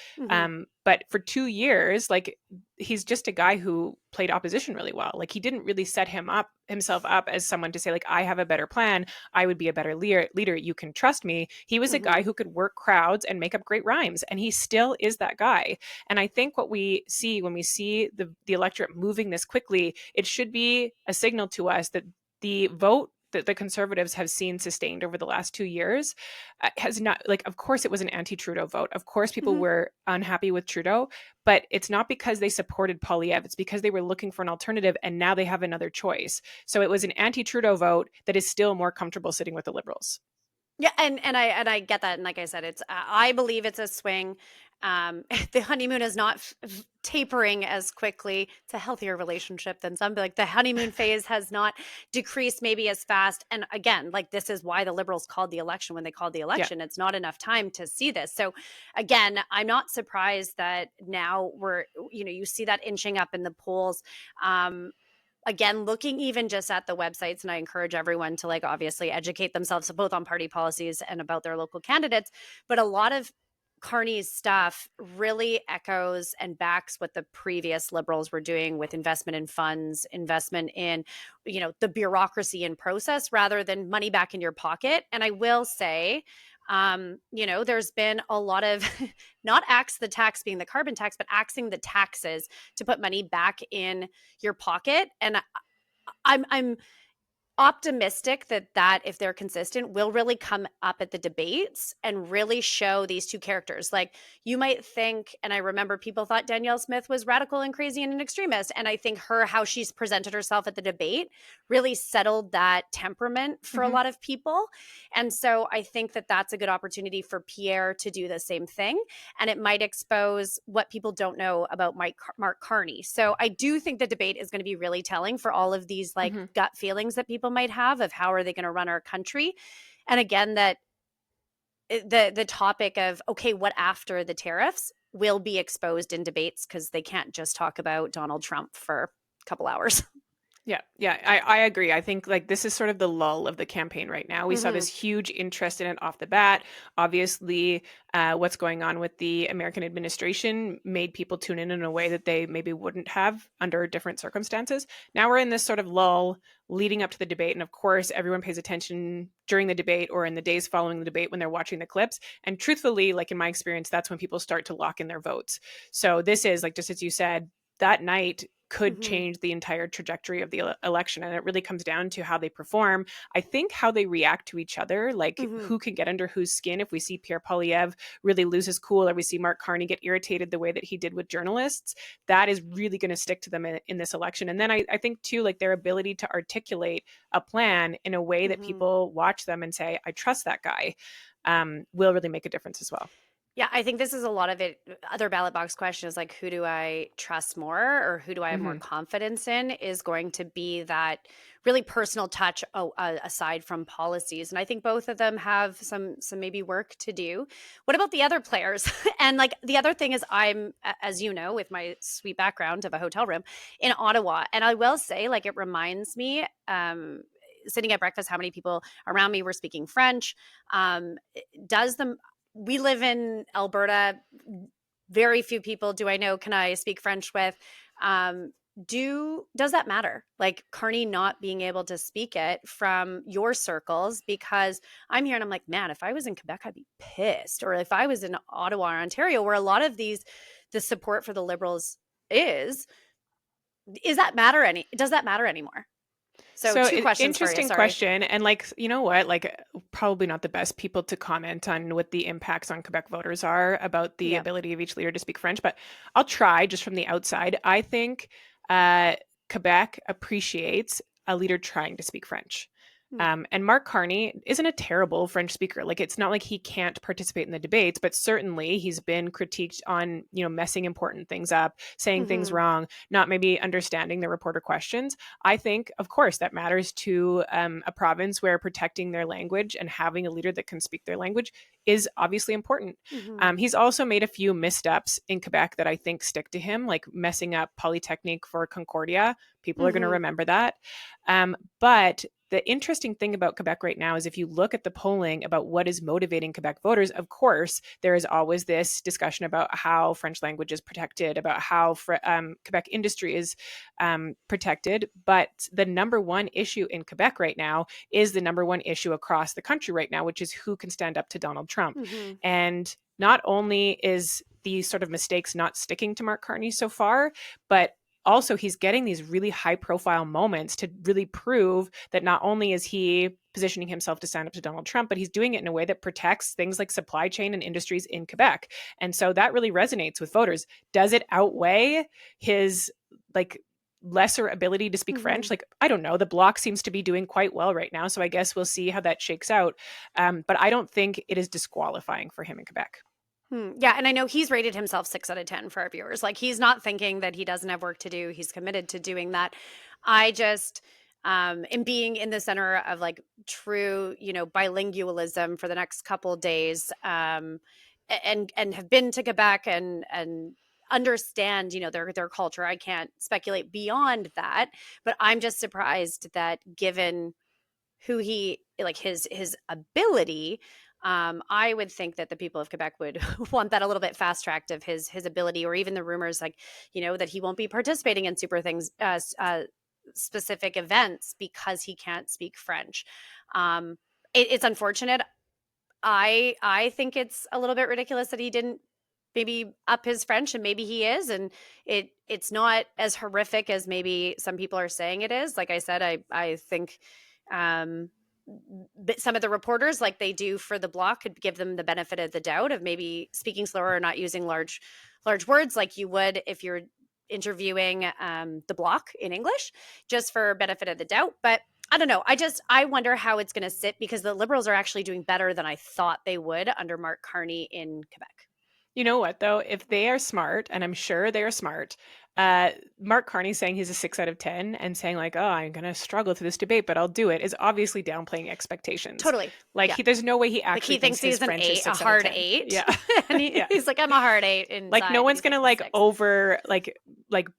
But for 2 years, like he's just a guy who played opposition really well. Like he didn't really set himself up as someone to say like, I have a better plan. I would be a better leader. You can trust me. He was a guy who could work crowds and make up great rhymes. And he still is that guy. And I think what we see when we see the electorate moving this quickly, it should be a signal to us that the vote that the Conservatives have seen sustained over the last 2 years has not, like, of course it was an anti-Trudeau vote. Of course people were unhappy with Trudeau, but it's not because they supported Polyev. It's because they were looking for an alternative and now they have another choice. So it was an anti-Trudeau vote that is still more comfortable sitting with the Liberals. Yeah, and I get that, and like I said, it's I believe it's a swing. The honeymoon is not tapering as quickly. It's a healthier relationship than some. But like the honeymoon phase has not decreased maybe as fast. And again, like this is why the Liberals called the election when they called the election. It's not enough time to see this. So again, I'm not surprised that now you see that inching up in the polls. Again, looking even just at the websites, and I encourage everyone to like obviously educate themselves both on party policies and about their local candidates. But a lot of Carney's stuff really echoes and backs what the previous Liberals were doing with investment in funds, investment in, the bureaucracy and process rather than money back in your pocket. And I will say, there's been a lot of not axe the tax being the carbon tax, but axing the taxes to put money back in your pocket. And I'm optimistic that if they're consistent will really come up at the debates and really show these two characters. Like you might think, and I remember people thought Danielle Smith was radical and crazy and an extremist, and I think how she's presented herself at the debate really settled that temperament for a lot of people. And so I think that that's a good opportunity for Pierre to do the same thing, and it might expose what people don't know about Mark Carney. So I do think the debate is going to be really telling for all of these like gut feelings that people might have of how are they going to run our country. And again, that the topic of, okay, what after the tariffs will be exposed in debates, because they can't just talk about Donald Trump for a couple hours. Yeah, I agree. I think like this is sort of the lull of the campaign right now. We saw this huge interest in it off the bat. Obviously, what's going on with the American administration made people tune in a way that they maybe wouldn't have under different circumstances. Now we're in this sort of lull leading up to the debate. And of course, everyone pays attention during the debate or in the days following the debate when they're watching the clips. And truthfully, like in my experience, that's when people start to lock in their votes. So this is like, just as you said, that night could change the entire trajectory of the election. And it really comes down to how they perform. I think how they react to each other, like who can get under whose skin. If we see Pierre Poilievre really lose his cool, or we see Mark Carney get irritated the way that he did with journalists, that is really going to stick to them in this election. And then I think too, like their ability to articulate a plan in a way that people watch them and say, I trust that guy, will really make a difference as well. Yeah, I think this is a lot of it. Other ballot box questions like who do I trust more or who do I have more confidence in is going to be that really personal touch aside from policies. And I think both of them have some maybe work to do. What about the other players? And like the other thing is I'm, as you know, with my sweet background of a hotel room in Ottawa. And I will say like it reminds me sitting at breakfast, how many people around me were speaking French. We live in Alberta. Very few people do I know can I speak French with. Does that matter? Like Carney not being able to speak it from your circles? Because I'm here and I'm like, man, if I was in Quebec, I'd be pissed. Or if I was in Ottawa or Ontario, where a lot of the support for the Liberals does that matter anymore? So two questions for you. Interesting Sorry. question. And like, you know what, like probably not the best people to comment on what the impacts on Quebec voters are about the Yep. ability of each leader to speak French, but I'll try just from the outside. I think Quebec appreciates a leader trying to speak French. And Mark Carney isn't a terrible French speaker. Like, it's not like he can't participate in the debates, but certainly he's been critiqued on, messing important things up, saying things wrong, not maybe understanding the reporter questions. I think, of course, that matters to a province where protecting their language and having a leader that can speak their language is obviously important. He's also made a few missteps in Quebec that I think stick to him, like messing up Polytechnique for Concordia. People are going to remember that. But the interesting thing about Quebec right now is if you look at the polling about what is motivating Quebec voters, of course, there is always this discussion about how French language is protected, about how Quebec industry is protected. But the number one issue in Quebec right now is the number one issue across the country right now, which is who can stand up to Donald Trump. And not only is these sort of mistakes not sticking to Mark Carney so far, but also he's getting these really high profile moments to really prove that not only is he positioning himself to stand up to Donald Trump, but he's doing it in a way that protects things like supply chain and industries in Quebec. And so that really resonates with voters. Does it outweigh his like lesser ability to speak French? Like, I don't know. The Bloc seems to be doing quite well right now. So I guess we'll see how that shakes out. But I don't think it is disqualifying for him in Quebec. Yeah, and I know he's rated himself 6 out of 10 for our viewers. Like, he's not thinking that he doesn't have work to do. He's committed to doing that. I just, in being in the center of like true, bilingualism for the next couple days, and have been to Quebec and understand, their culture. I can't speculate beyond that, but I'm just surprised that given who he like his ability. I would think that the people of Quebec would want that a little bit fast tracked of his ability, or even the rumors like, that he won't be participating in super things, specific events because he can't speak French. It's unfortunate. I think it's a little bit ridiculous that he didn't maybe up his French, and maybe he is, and it's not as horrific as maybe some people are saying it is. Like I said, I think but some of the reporters, like they do for the Bloc, could give them the benefit of the doubt of maybe speaking slower or not using large words like you would if you're interviewing the Bloc in English, just for benefit of the doubt. But I don't know. I wonder how it's going to sit, because the Liberals are actually doing better than I thought they would under Mark Carney in Quebec. You know what, though? If they are smart, and I'm sure they are smart, Mark Carney saying he's a 6 out of 10 and saying like, oh, I'm going to struggle through this debate, but I'll do it, is obviously downplaying expectations. Totally. Like, there's no way he actually like he thinks he's an French 8, a hard 8. Yeah. And he's like, I'm a hard 8. Inside. Like, no one's going to like 6. over, like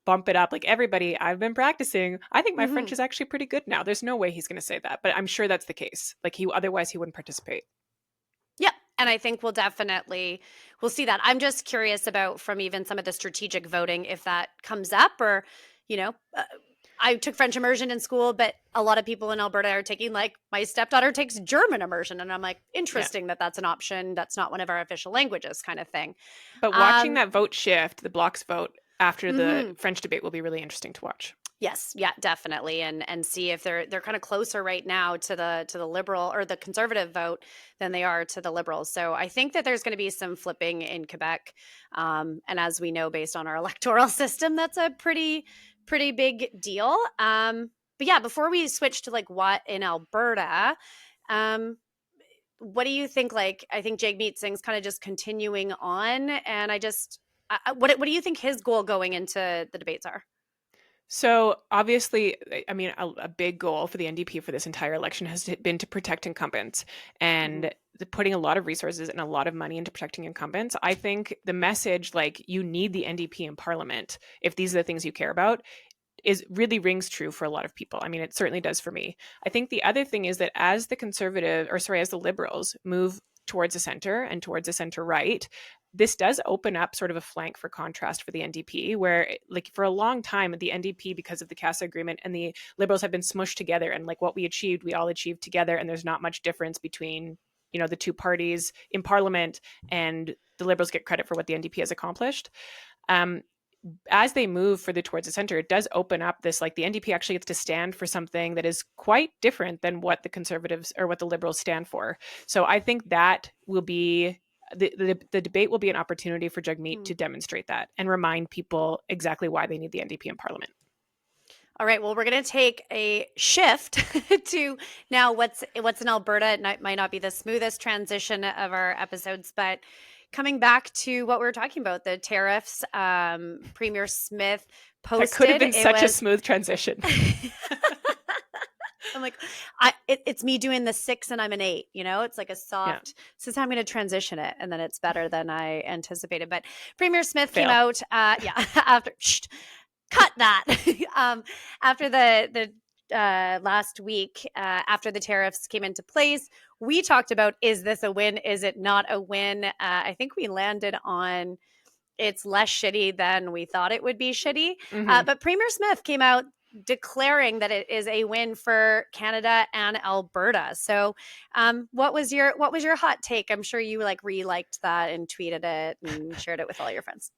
bump it up. Like, everybody, I've been practicing. I think my French is actually pretty good now. There's no way he's going to say that, but I'm sure that's the case. Like, otherwise he wouldn't participate. Yeah. And I think we'll see that. I'm just curious about, from even some of the strategic voting, if that comes up, or, I took French immersion in school, but a lot of people in Alberta are taking, like, my stepdaughter takes German immersion. And I'm like, interesting that that's an option. That's not one of our official languages, kind of thing. But watching that vote shift, the Bloc's vote after the French debate, will be really interesting to watch. Yes, yeah, definitely, and see if they're kind of closer right now to the Liberal or the Conservative vote than they are to the Liberals. So I think that there's going to be some flipping in Quebec, and as we know, based on our electoral system, that's a pretty big deal. But yeah, before we switch to like what in Alberta, what do you think? Like, I think Jagmeet Singh's kind of just continuing on, and what do you think his goal going into the debates are? So obviously, I mean, a big goal for the NDP for this entire election has been to protect incumbents, and putting a lot of resources and a lot of money into protecting incumbents. I think the message, like, you need the NDP in Parliament if these are the things you care about, really rings true for a lot of people. I mean, it certainly does for me. I think the other thing is that as the Liberals move towards the center and towards the center right, this does open up sort of a flank for contrast for the NDP, where, like, for a long time, the NDP, because of the CASA agreement, and the Liberals have been smushed together, and like what we achieved, we all achieved together, and there's not much difference between, the two parties in Parliament, and the Liberals get credit for what the NDP has accomplished. as they move further towards the center, it does open up this, like, the NDP actually gets to stand for something that is quite different than what the Conservatives or what the Liberals stand for. So I think that will be the debate will be an opportunity for Jagmeet to demonstrate that and remind people exactly why they need the NDP in Parliament. All right. Well, we're going to take a shift to now what's in Alberta. It might not be the smoothest transition of our episodes, but coming back to what we were talking about, the tariffs, Premier Smith posted. That could have been such a smooth transition. I'm like, it's me doing the 6 and I'm an 8, it's like a soft, this is how I'm going to transition it. And then it's better than I anticipated. But Premier Smith came out, after, cut that, after the last week, after the tariffs came into place, we talked about, is this a win? Is it not a win? I think we landed on it's less shitty than we thought it would be shitty. But Premier Smith came out declaring that it is a win for Canada and Alberta. So what was your hot take? I'm sure you re-liked that and tweeted it and shared it with all your friends.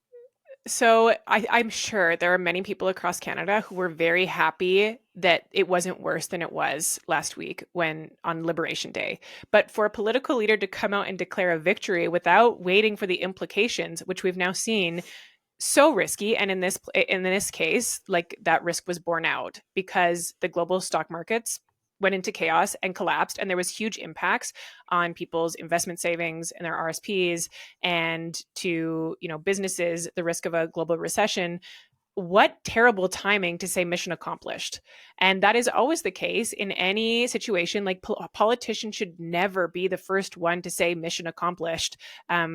So I'm sure there are many people across Canada who were very happy that it wasn't worse than it was last week on Liberation Day. But for a political leader to come out and declare a victory without waiting for the implications, which we've now seen, so risky. And in this case, like, that risk was borne out because the global stock markets went into chaos and collapsed, and there was huge impacts on people's investment savings and their RSPs, and to businesses, the risk of a global recession. What terrible timing to say mission accomplished. And that is always the case in any situation. Like, politicians should never be the first one to say mission accomplished,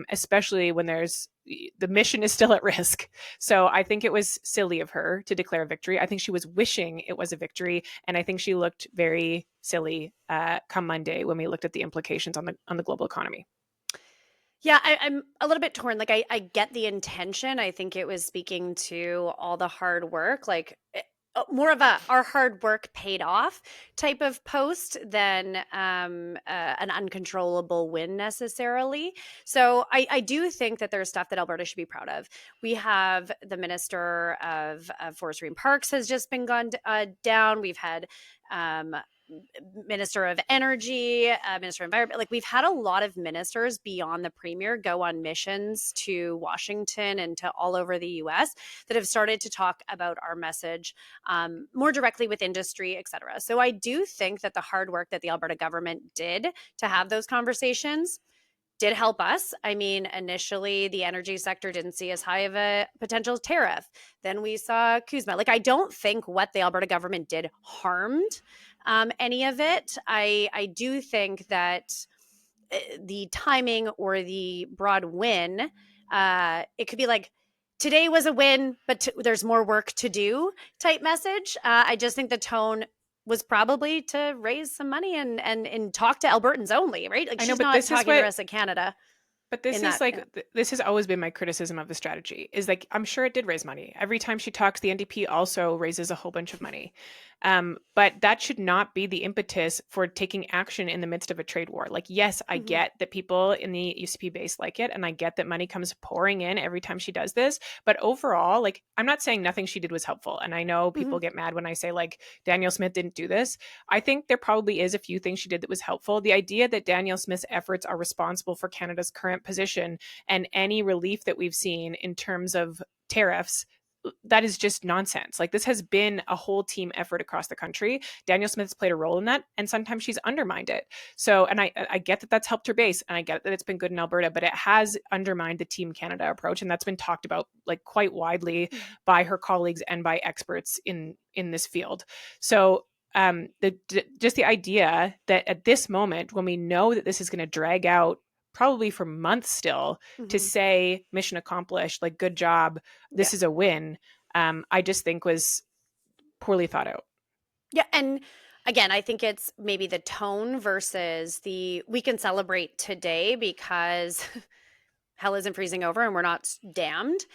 especially when the mission is still at risk. So I think it was silly of her to declare victory. I think she was wishing it was a victory. And I think she looked very silly come Monday when we looked at the implications on the global economy. Yeah, I'm a little bit torn. Like, I get the intention. I think it was speaking to all the hard work, more of our hard work paid off type of post than an uncontrollable win necessarily. So I do think that there's stuff that Alberta should be proud of. We have the Minister of Forestry and Parks has just been gone down. We've had Minister of Energy, Minister of Environment. Like, we've had a lot of ministers beyond the Premier go on missions to Washington and to all over the US that have started to talk about our message more directly with industry, et cetera. So I do think that the hard work that the Alberta government did to have those conversations did help us. I mean, initially, the energy sector didn't see as high of a potential tariff. Then we saw CUSMA. Like, I don't think what the Alberta government did harmed any of it. I do think that the timing or the broad win, it could be like, today was a win, but there's more work to do type message. I just think the tone was probably to raise some money and talk to Albertans only, right? Like, she's not talking to the rest of Canada. But this has always been my criticism of the strategy, is like, I'm sure it did raise money. Every time she talks, the NDP also raises a whole bunch of money. But that should not be the impetus for taking action in the midst of a trade war. Like, yes, I get that people in the UCP base like it, and I get that money comes pouring in every time she does this. But overall, like, I'm not saying nothing she did was helpful. And I know people get mad when I say, like, Danielle Smith didn't do this. I think there probably is a few things she did that was helpful. The idea that Danielle Smith's efforts are responsible for Canada's current position and any relief that we've seen in terms of tariffs, that is just nonsense. Like, this has been a whole team effort across the country. Danielle Smith's played a role in that, and sometimes she's undermined it. So, and I get that that's helped her base, and I get that it's been good in Alberta, but it has undermined the Team Canada approach, and that's been talked about, like, quite widely by her colleagues and by experts in this field. So just the idea that at this moment, when we know that this is going to drag out probably for months still, to say mission accomplished, like, good job, this is a win, I just think was poorly thought out. Yeah. And again, I think it's maybe the tone versus we can celebrate today because hell isn't freezing over and we're not damned.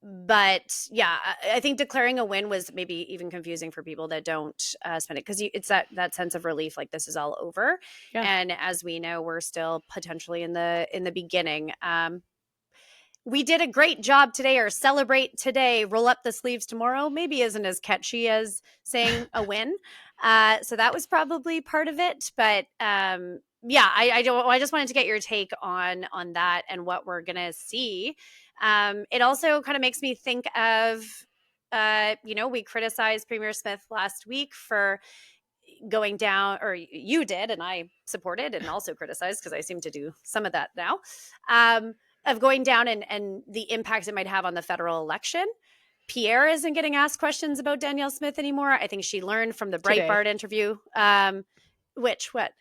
But yeah, I think declaring a win was maybe even confusing for people that don't spend it, because it's that sense of relief, like, this is all over. Yeah. And as we know, we're still potentially in the beginning. we did a great job today, or celebrate today, roll up the sleeves tomorrow, maybe isn't as catchy as saying a win. So that was probably part of it. But yeah, I just wanted to get your take on that and what we're gonna see. It also kind of makes me think of, we criticized Premier Smith last week for going down, or you did, and I supported and also criticized because I seem to do some of that now, of going down and the impacts it might have on the federal election. Pierre isn't getting asked questions about Danielle Smith anymore. I think she learned from the Breitbart interview. What?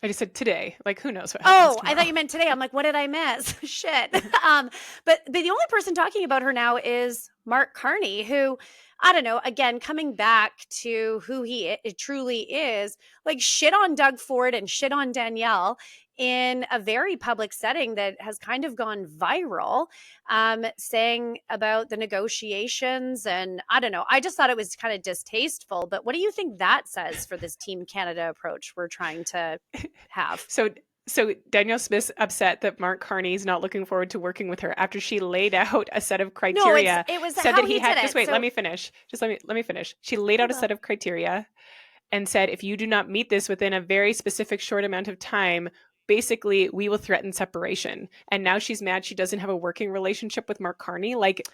I just said today. Like, who knows what happens Oh, tomorrow? I thought you meant today. I'm like, what did I miss? Shit. But the only person talking about her now is Mark Carney, who, I don't know, again, coming back to who it truly is, like shit on Doug Ford and shit on Danielle in a very public setting that has kind of gone viral, saying about the negotiations. And I don't know, I just thought it was kind of distasteful. But what do you think that says for this Team Canada approach we're trying to have? So Danielle Smith's upset that Mark Carney is not looking forward to working with her after she laid out a set of criteria. No, it was said how that he had. did it. Just wait, let me finish. Just let me finish. She laid out a set of criteria and said, if you do not meet this within a very specific short amount of time, basically we will threaten separation. And now she's mad she doesn't have a working relationship with Mark Carney. Like,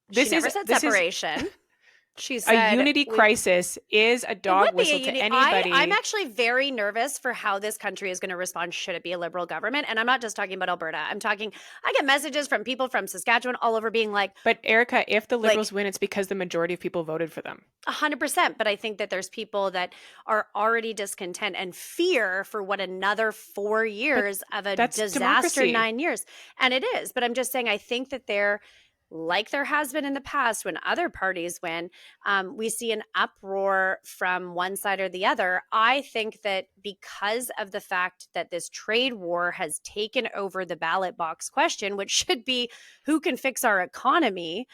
this she never said separation. She said a unity crisis is a dog whistle to anybody. I'm actually very nervous for how this country is going to respond should it be a Liberal government. And I'm not just talking about Alberta. I get messages from people from Saskatchewan all over being like, but Erika, if the Liberals win, it's because the majority of people voted for them. 100%. But I think that there's people that are already discontent and fear for what another 4 years of a disaster, democracy. 9 years. And it is. But I'm just saying, I think that they're, like there has been in the past when other parties win, we see an uproar from one side or the other. I think that because of the fact that this trade war has taken over the ballot box question, which should be who can fix our economy,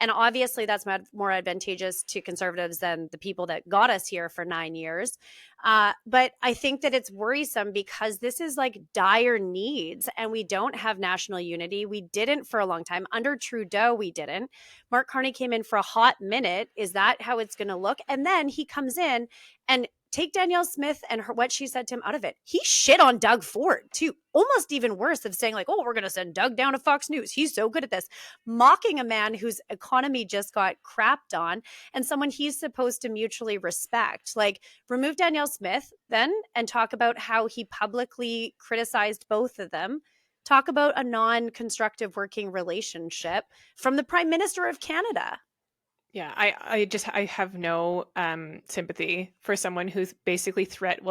and obviously that's more advantageous to Conservatives than the people that got us here for 9 years. But I think that it's worrisome because this is like dire needs and we don't have national unity. We didn't for a long time. Under Trudeau, we didn't. Mark Carney came in for a hot minute. Is that how it's going to look? And then he comes in and take Danielle Smith and what she said to him out of it. He shit on Doug Ford too. Almost even worse, of saying like, oh, we're going to send Doug down to Fox News. He's so good at this. Mocking a man whose economy just got crapped on and someone he's supposed to mutually respect. Like, remove Danielle Smith then and talk about how he publicly criticized both of them. Talk about a non-constructive working relationship from the Prime Minister of Canada. Yeah, I have no sympathy for someone who's basically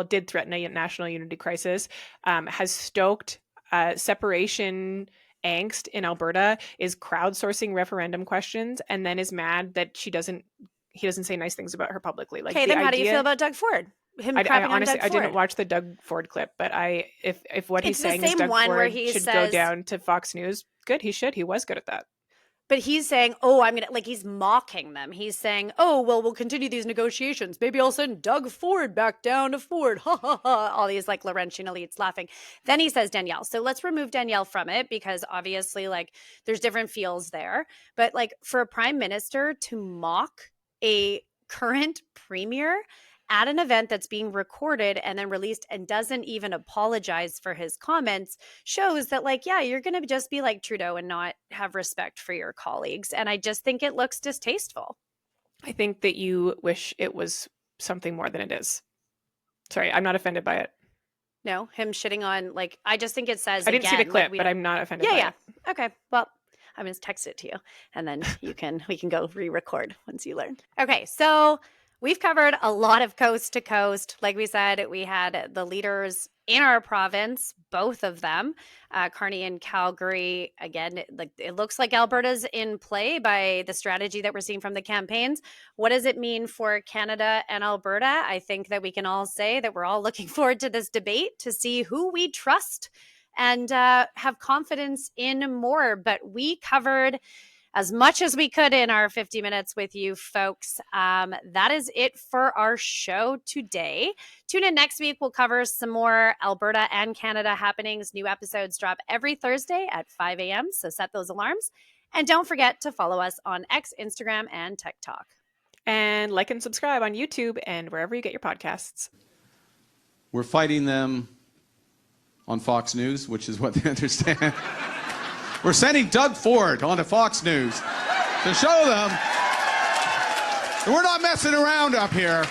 did threaten a national unity crisis, has stoked separation angst in Alberta, is crowdsourcing referendum questions, and then is mad that he doesn't say nice things about her publicly. Like, okay, then how do you feel about Doug Ford? I honestly didn't watch the Doug Ford clip, but if what he's saying is Doug Ford should go down to Fox News, good, he should. He was good at that. But he's saying, oh, he's mocking them. He's saying, oh, well, we'll continue these negotiations. Maybe I'll send Doug Ford back down to Ford. Ha, ha, ha. All these like Laurentian elites laughing. Then he says Danielle. So let's remove Danielle from it because obviously like there's different feels there. But like for a prime minister to mock a current premier at an event that's being recorded and then released and doesn't even apologize for his comments shows that like, yeah, you're going to just be like Trudeau and not have respect for your colleagues. And I just think it looks distasteful. I think that you wish it was something more than it is. Sorry, I'm not offended by it. No, him shitting on, like, I just think it says, I didn't see the clip, like, but I'm not offended by it. Yeah. Okay. Well, I'm going to text it to you and then we can go re-record once you learn. Okay. So we've covered a lot of coast to coast. Like we said, we had the leaders in our province, both of them, Carney and Calgary. Again, like it looks like Alberta's in play by the strategy that we're seeing from the campaigns. What does it mean for Canada and Alberta? I think that we can all say that we're all looking forward to this debate to see who we trust and have confidence in more. But we covered as much as we could in our 50 minutes with you folks. That is it for our show today. Tune in next week. We'll cover some more Alberta and Canada happenings. New episodes drop every Thursday at 5 a.m., so set those alarms. And don't forget to follow us on X, Instagram, and TikTok. And like and subscribe on YouTube and wherever you get your podcasts. We're fighting them on Fox News, which is what they understand. We're sending Doug Ford onto Fox News to show them that we're not messing around up here.